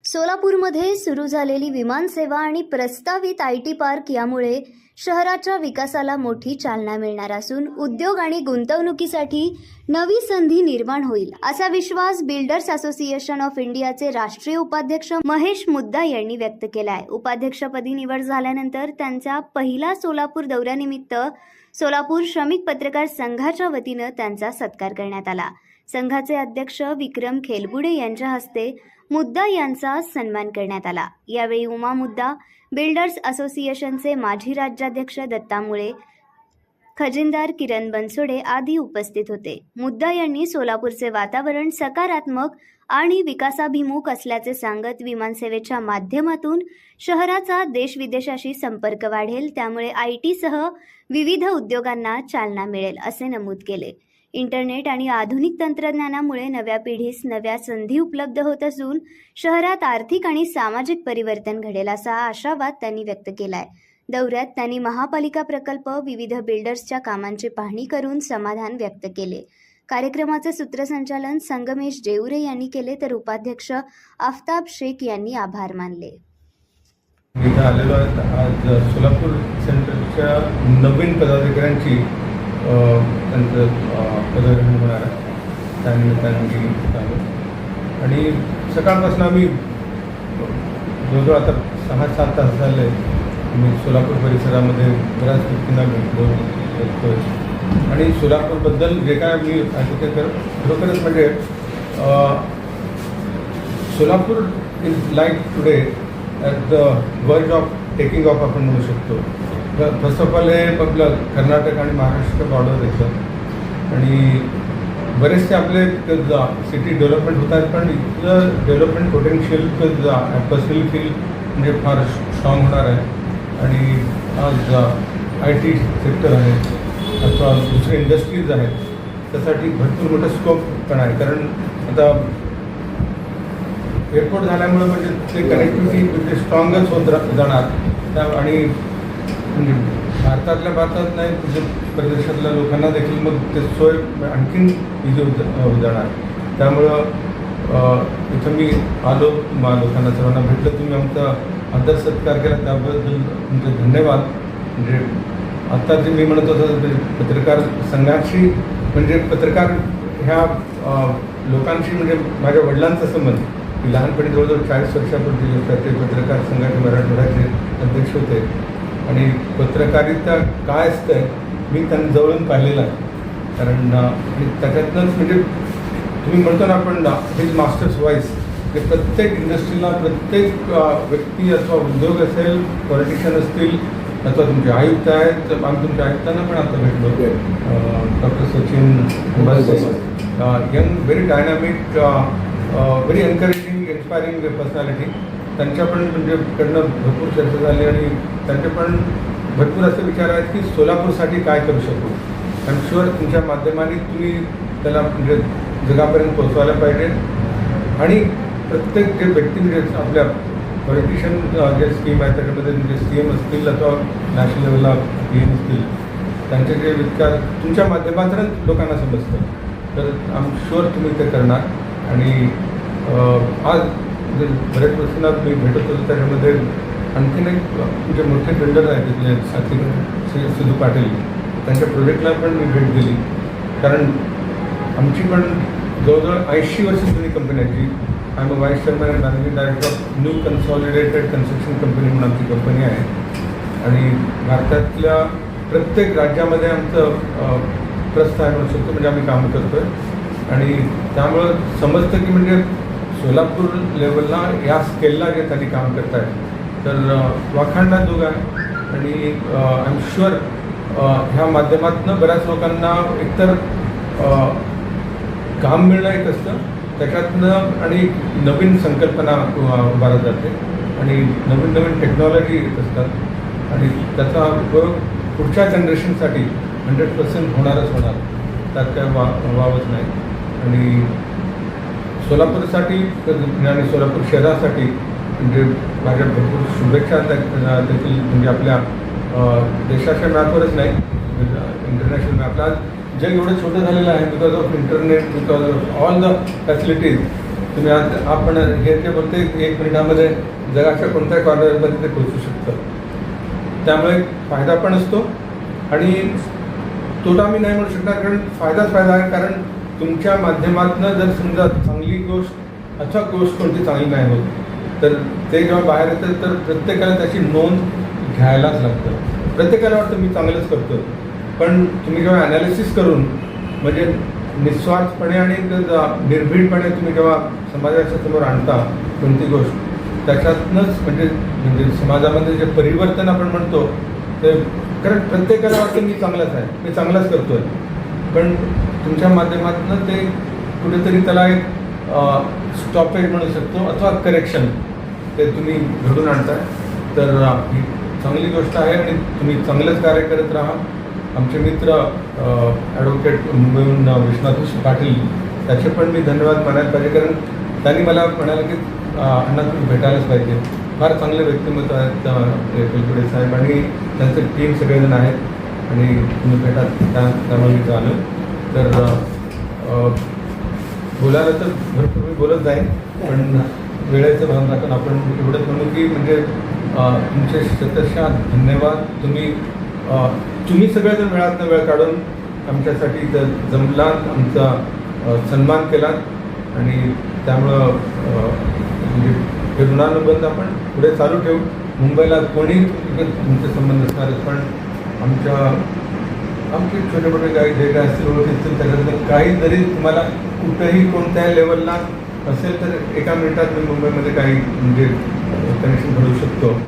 सोलापूरमध्ये सुरू झालेली विमानसेवा आणि प्रस्तावित IT पार्क यामुळे शहराच्या विकासाला मोठी चालना मिळणार असून उद्योग आणि गुंतवणुकीसाठी नवी संधी निर्माण होईल असा विश्वास बिल्डर्स असोसिएशन ऑफ इंडियाचे राष्ट्रीय उपाध्यक्ष महेश मुद्दा यांनी व्यक्त केला आहे। उपाध्यक्षपदी निवड झाल्यानंतर त्यांच्या पहिला सोलापूर दौऱ्यानिमित्त सोलापूर श्रमिक पत्रकार संघाच्या वतीने त्यांचा सत्कार करण्यात आला। संघाचे अध्यक्ष विक्रम खेलबुडे यांच्या हस्ते मुद्दा यांचा सन्मान करण्यात आला। यावेळी उमा मुद्दा, बिल्डर्स असोसिएशनचे माजी राज्याध्यक्ष दत्ता मुळे, खजिनदार किरण बनसोडे आदी उपस्थित होते। मुद्दा यांनी सोलापूरचे वातावरण सकारात्मक आणि विकासाभिमुख असल्याचे सांगत विमानसेवेच्या माध्यमातून शहराचा देश-विदेशाशी संपर्क वाढेल, त्यामुळे IT सह विविध उद्योगांना चालना मिळेल असे नमूद केले। इंटरनेट आणि आधुनिक तंत्रज्ञानामुळे नव्या पिढीस नव्या संधी उपलब्ध होत असून शहरात आर्थिक आणि सामाजिक परिवर्तन घडेल असा आशावाद त्यांनी व्यक्त केलाय। दौऱ्यात त्यांनी महापालिका प्रकल्प, विविध बिल्डर्सच्या कामांची पाहणी करून समाधान व्यक्त केले। कार्यक्रमाचे सूत्रसंचालन संगमेश जेऊरे यांनी केले, तर उपाध्यक्ष आफताब शेख यांनी आभार मानले। आज सोलापूर सेंटरच्या नवीन पदाधिकाऱ्यांची त्यांचं पदग्रहण होणार आहे, त्यानिमित्ताने आणि सकाळपासून आम्ही जवळजवळ आता 6-7 तास झाले मी सोलापूर परिसरामध्ये बऱ्याच व्यक्तींना भेटतोय आणि सोलापूरबद्दल जे काय मी ऐकते तर खरोखरच म्हणजे Solapur is like today at the वर्ज ऑफ टेकिंग ऑफ आपण म्हणू शकतो। फर्स्ट ऑफ ऑल हे आपलं कर्नाटक आणि महाराष्ट्र बॉर्डर येतं आणि बरेचसे आपले सिटी डेव्हलपमेंट होत आहेत, पण इथलं डेव्हलपमेंट पोटेन्शियल पर्सनली फील म्हणजे फार स्ट्रॉंग होणार आहे। आणि आज IT सेक्टर आहे अथवा दुसरे इंडस्ट्रीज आहेत, त्यासाठी भरपूर मोठं स्कोप पण आहे, कारण आता एअरपोर्ट झाल्यामुळे म्हणजे ते कनेक्टिव्हिटी म्हणजे स्ट्रॉंगच होत जाणार त्या आणि म्हणजे भारतात नाही म्हणजे परदेशातल्या लोकांना देखील मग ते सोय आणखीन इझी होत जाणार। त्यामुळं इथं मी आलो, लोकांना सर्वांना भेटलं, तुम्ही आमचा आदर सत्कार केला त्याबद्दल तुमचे धन्यवाद। म्हणजे आत्ता जे मी म्हणत होतो पत्रकार संघाशी म्हणजे पत्रकार ह्या लोकांशी म्हणजे माझ्या वडिलांचा संबंध की लहानपणी जवळजवळ 40 वर्षापूर्वी ते पत्रकार संघाचे मराठवाड्याचे अध्यक्ष होते आणि पत्रकारिता काय असतं मी त्यांना जवळून पाहिलेलं आहे। कारण आणि त्याच्यातनंच म्हणजे तुम्ही म्हणतो ना आपण हिज मास्टर्स व्हॉइस, ते प्रत्येक इंडस्ट्रीला प्रत्येक व्यक्ती अथवा उद्योग असेल, पॉलिटिशियन असतील अथवा तुमचे आयुक्त आहेत, आम्ही तुमच्या आयुक्तांना पण आता भेटलो, doctor Sachin young, very dynamic, very encouraging, inspiring personality, त्यांच्या पण म्हणजे कडनं भरपूर चर्चा झाली आणि त्यांचे पण भरपूर असे विचार आहेत की सोलापूरसाठी काय करू शकू। आय एम शुअर तुमच्या माध्यमाने तुम्ही त्याला म्हणजे जगापर्यंत पोहोचवायला पाहिजे आणि प्रत्येक जे व्यक्ती म्हणजे आपल्या पॉलिटिशियन जे स्कीम आहे त्याच्यामध्ये म्हणजे CM असतील अथवा नॅशनल लेवलला PM असतील, त्यांचे जे विचार तुमच्या माध्यमातून लोकांना समजतं, तर आय एम शुअर तुम्ही ते करणार। आणि आज बऱ्याच वर्षांना मी भेटत होतो, त्याच्यामध्ये आणखीन एक म्हणजे मोठे बिल्डर आहेत तिथले साथी सिद्धू पाटील, त्यांच्या प्रोजेक्टला पण मी भेट दिली, कारण आमची पण जवळजवळ 80 वर्ष जुनी कंपनी आहे जी I am vice chairman and managing director of new consolidated construction company म्हणून आमची कंपनी आहे आणि भारतातल्या प्रत्येक राज्यामध्ये आमचं ट्रस्ट आहे म्हणू शकतो, म्हणजे आम्ही काम करतो आहे आणि त्यामुळं समजतं की म्हणजे सोलापूर लेवलला या स्केलला जे त्यांनी काम करत आहे तर वाखाणण्याजोग आहे। आणि आय एम शुअर ह्या माध्यमातून बऱ्याच लोकांना एकतर काम मिळणं एक असतं, त्याच्यातनं आणि नवीन संकल्पना उभारत जाते आणि नवीन टेक्नॉलॉजी येत असतात आणि त्याचा उपयोग पुढच्या जनरेशनसाठी 100% होणारच होणार, त्यात काय वावच नाही। आणि सोलापूरसाठी आणि सोलापूर शहरासाठी म्हणजे माझ्या भरपूर शुभेच्छा देखील, म्हणजे आपल्या देशाच्या मॅपवरच नाही इंटरनॅशनल मॅपला जग एवढं छोटं झालेलं आहे because of internet, because of all the facilities तुम्ही आज आपण हे जे बोलते 1 मिनिटामध्ये जगाच्या कोणत्याही कॉर्नरमध्ये ते पोहोचू शकतं. त्यामुळे फायदा पण असतो आणि तोटा मी नाही म्हणू शकणार, कारण फायदाच फायदा आहे. कारण तुमच्या माध्यमातून जर समजा चांगली गोष्ट अथवा गोष्ट कोणती चांगली नाही होत तर ते जेव्हा बाहेर येतं तर प्रत्येकाला त्याची नोंद घ्यायलाच लागतं. प्रत्येकाला वाटतं मी चांगलंच करतो, पण तुम्ही जेव्हा ॲनालिसिस करून म्हणजे निस्वार्थपणे आणि निर्भीडपणे तुम्ही जेव्हा समाजाच्या समोर आणता कोणती गोष्ट, त्याच्यातनंच म्हणजे समाजामध्ये जे परिवर्तन आपण म्हणतो ते, कारण प्रत्येकाला वाटतं मी चांगलाच आहे, मी चांगलाच करतो आहे, पण तुमच्या माध्यमातून ते कुठेतरी त्याला एक स्टॉपेज म्हणू शकतो अथवा करेक्शन ते तुम्ही घडून आणताय. तर ही चांगली गोष्ट आहे आणि तुम्ही चांगलंच कार्य करत राहा. आमचे मित्र ॲडव्होकेट मुंबईहून विश्वनाथ पाटील, त्याचे पण मी धन्यवाद मानायला पाहिजे, कारण त्यांनी मला म्हणाले की अण्णा तुम्ही भेटायलाच पाहिजे. फार चांगले व्यक्तिमत्व आहेत कुलकर्णी साहेब आणि त्यांचे टीम सगळेजण आहेत आणि तुम्ही भेटात त्यामुळे मी आलो. तर बोलायला तर भरपूर मी बोलत जाईन, पण वेळेचं भान राखून आपण एवढंच म्हणू की म्हणजे तुमचे शतशः धन्यवाद. तुम्ही सगळेजण वेळातनं वेळ काढून आमच्यासाठी जमलात, आमचा सन्मान केलात आणि त्यामुळं म्हणजे हे ऋणानुबंध आपण पुढे चालू ठेवू. मुंबईला कोणी तुमचे संबंध असणारच, पण आमचे छोटे मोठे काही जे काय असतील ओळखी असतील त्याच्यातलं काही जरी तुम्हाला कुठंही कोणत्याही लेवलला असेल तर एका मिनिटात मी मुंबईमध्ये काही म्हणजे कनेक्शन घडवू शकतो.